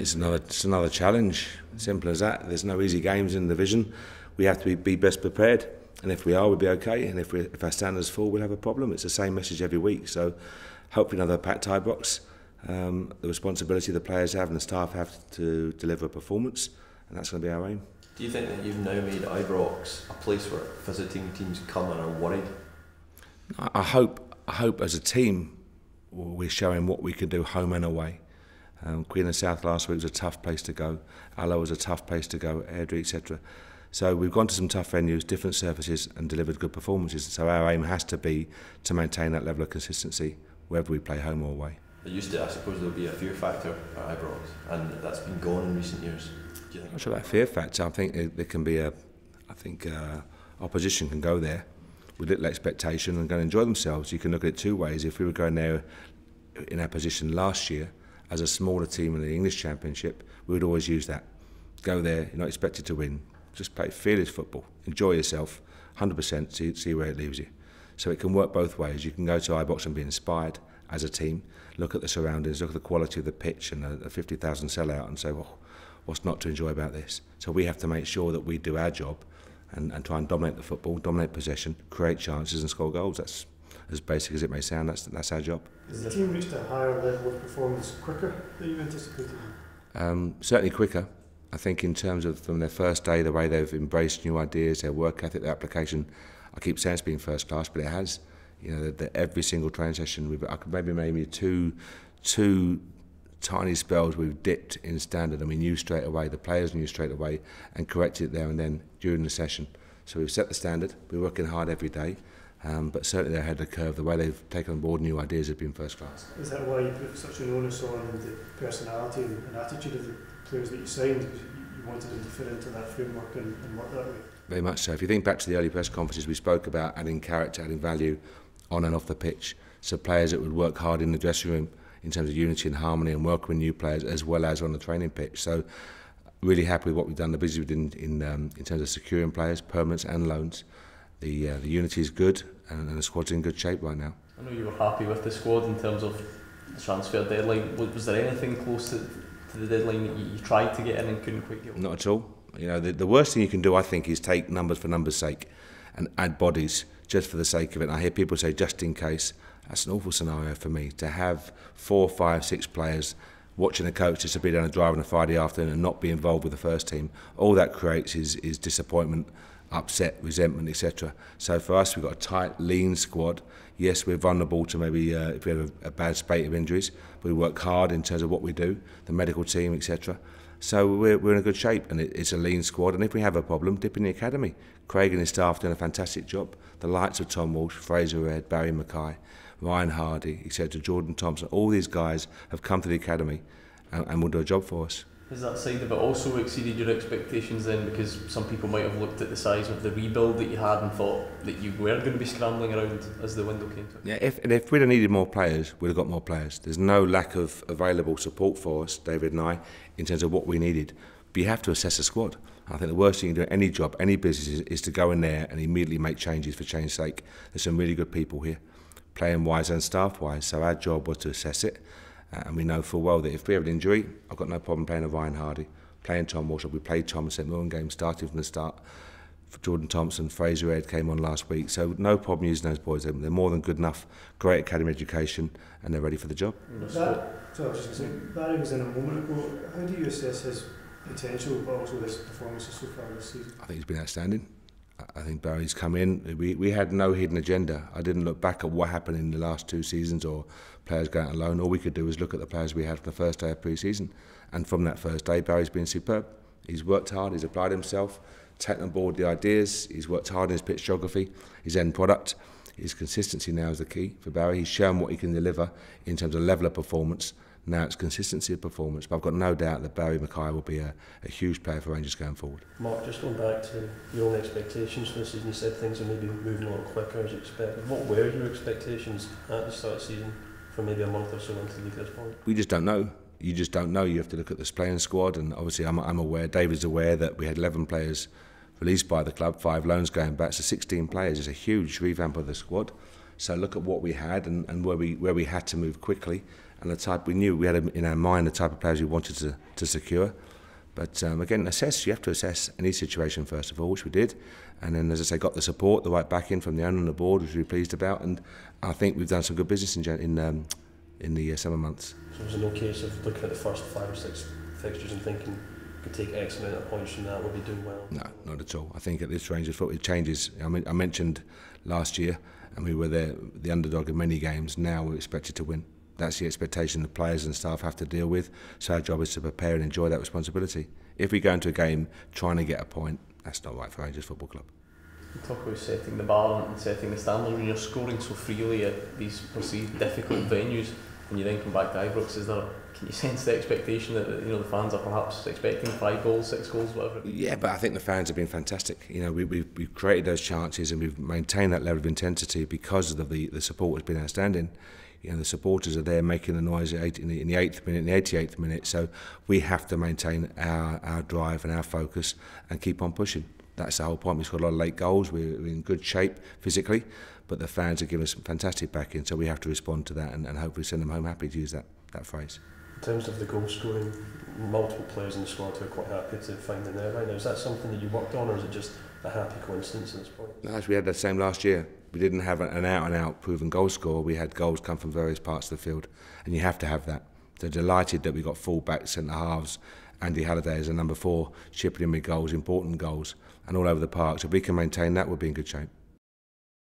think it's another challenge. Simple as that. There's no easy games in the division. We have to be best prepared, and if we are, we'll be okay. And if our standards fall, we'll have a problem. It's the same message every week. So, hopefully, another packed Ibrox. The responsibility the players have and the staff have to deliver a performance, and that's going to be our aim. Do you think that you've now made Ibrox a place where visiting teams come and are worried? I hope as a team we're showing what we can do home and away. Queen of South last week was a tough place to go. Allo was a tough place to go, Airdrie, etc. So we've gone to some tough venues, different surfaces, and delivered good performances. So our aim has to be to maintain that level of consistency whether we play home or away. I suppose there'll be a fear factor at Ibrox, and that's been gone in recent years. Do you think? I'm not sure about fear factor. I think there can be opposition can go there with little expectation and go and enjoy themselves. You can look at it two ways. If we were going there in our position last year as a smaller team in the English Championship, we would always use that. Go there, you're not expected to win. Just play fearless football. Enjoy yourself, 100%, see where it leaves you. So it can work both ways. You can go to Ibrox and be inspired as a team, look at the surroundings, look at the quality of the pitch and a 50,000 sellout and say, well, what's not to enjoy about this? So we have to make sure that we do our job and try and dominate the football, dominate possession, create chances and score goals. That's as basic as it may sound, that's our job. Has the team reached a higher level of performance quicker than you anticipated? Certainly quicker. I think in terms of from their first day, the way they've embraced new ideas, their work ethic, their application, I keep saying it's been first class, but it has. You know, every single training session, maybe two tiny spells we've dipped in standard, and we knew straight away, the players knew straight away, and corrected it there and then during the session. So we've set the standard, we're working hard every day, but certainly they're ahead of the curve. The way they've taken on board new ideas has been first class. Is that why you put such an onus on the personality and attitude of the players that you signed? Because you wanted them to fit into that framework and work that way? Very much so. If you think back to the early press conferences, we spoke about adding character, adding value on and off the pitch. So players that would work hard in the dressing room in terms of unity and harmony and welcoming new players as well as on the training pitch. So really happy with what we've done, the busy in terms of securing players, permanents and loans. The unity is good and the squad's in good shape right now. I know you were happy with the squad in terms of the transfer deadline. Was there anything close to the deadline that you tried to get in and couldn't quite get on? Not at all. You know, the worst thing you can do, I think, is take numbers for numbers' sake and add bodies just for the sake of it. And I hear people say just in case. That's an awful scenario for me, to have 4, 5, 6 players watching a coach just to be down a drive on a Friday afternoon and not be involved with the first team. All that creates is disappointment, upset, resentment, etc. So for us, we've got a tight, lean squad. Yes, we're vulnerable to maybe if we have a bad spate of injuries, but we work hard in terms of what we do, the medical team, etc. So we're in a good shape, and it's a lean squad. And if we have a problem, dip in the academy. Craig and his staff doing a fantastic job. The likes of Tom Walsh, Fraser Red, Barry Mackay, Ryan Hardy, etc., Jordan Thompson, all these guys have come to the academy and will do a job for us. Has that side of it also exceeded your expectations then? Because some people might have looked at the size of the rebuild that you had and thought that you were going to be scrambling around as the window came to it. Yeah, if we'd have needed more players, we'd have got more players. There's no lack of available support for us, David and I, in terms of what we needed. But you have to assess a squad. I think the worst thing you can do in any job, any business, is to go in there and immediately make changes for change's sake. There's some really good people here, playing wise and staff wise. So our job was to assess it. And we know full well that if we have an injury, I've got no problem playing a Ryan Hardy, playing Tom Walsh. We played Tom in the St Mirren game, starting from the start. Jordan Thompson, Fraser Ed came on last week, so no problem using those boys. They're more than good enough, great academy education, and they're ready for the job. Barry was in a moment ago. How do you assess his potential, but also his performances so far this season? I think he's been outstanding. I think Barry's come in. We had no hidden agenda. I didn't look back at what happened in the last 2 seasons or players going out on loan. All we could do was look at the players we had from the first day of pre-season. And from that first day, Barry's been superb. He's worked hard, he's applied himself, taken on board the ideas, he's worked hard in his pitch geography, his end product. His consistency now is the key for Barry. He's shown what he can deliver in terms of level of performance. Now it's consistency of performance, but I've got no doubt that Barry Mackay will be a huge player for Rangers going forward. Mark, just going back to your own expectations for the season, you said things are maybe moving a lot quicker as you expected. What were your expectations at the start of the season for maybe a month or so into the league at this point? We just don't know. You just don't know. You have to look at this playing squad, and obviously I'm aware, David's aware that we had 11 players released by the club, 5 loans going back, so 16 players. It's a huge revamp of the squad. So look at what we had and where we had to move quickly and the type we knew we had in our mind the type of players we wanted to secure. But again, you have to assess any situation first of all, which we did. And then, as I say, got the support, the right backing from the owner and the board, which we were pleased about. And I think we've done some good business in the summer months. So was it no case of looking at the first 5 or 6 fixtures and thinking we could take X amount of points from that, we'll be doing well? No, not at all. I think at this range of football, it changes. I mentioned last year, and we were the underdog in many games. Now we're expected to win. That's the expectation the players and staff have to deal with. So our job is to prepare and enjoy that responsibility. If we go into a game trying to get a point, that's not right for Rangers Football Club. You talk about setting the bar and setting the standard when you're scoring so freely at these perceived difficult venues, and you then come back to Ibrox. Can you sense the expectation that the fans are perhaps expecting 5 goals, 6 goals, whatever? Yeah, but I think the fans have been fantastic. We've created those chances and we've maintained that level of intensity because of the support has been outstanding. The supporters are there making the noise in the 8th minute, in the 88th minute. So we have to maintain our drive and our focus and keep on pushing. That's the whole point. We've scored a lot of late goals. We're in good shape physically, but the fans have given us some fantastic backing. So we have to respond to that and hopefully send them home happy, to use that phrase. In terms of the goal scoring, multiple players in the squad who are quite happy to find the net right now. Is that something that you worked on, or is it just a happy coincidence at this point? No, we had that same last year. We didn't have an out-and-out proven goal scorer. We had goals come from various parts of the field, and you have to have that. So delighted that we got full-back, centre-halves, Andy Halliday as a number 4, chipping in with goals, important goals, and all over the park. So if we can maintain that, we'll be in good shape.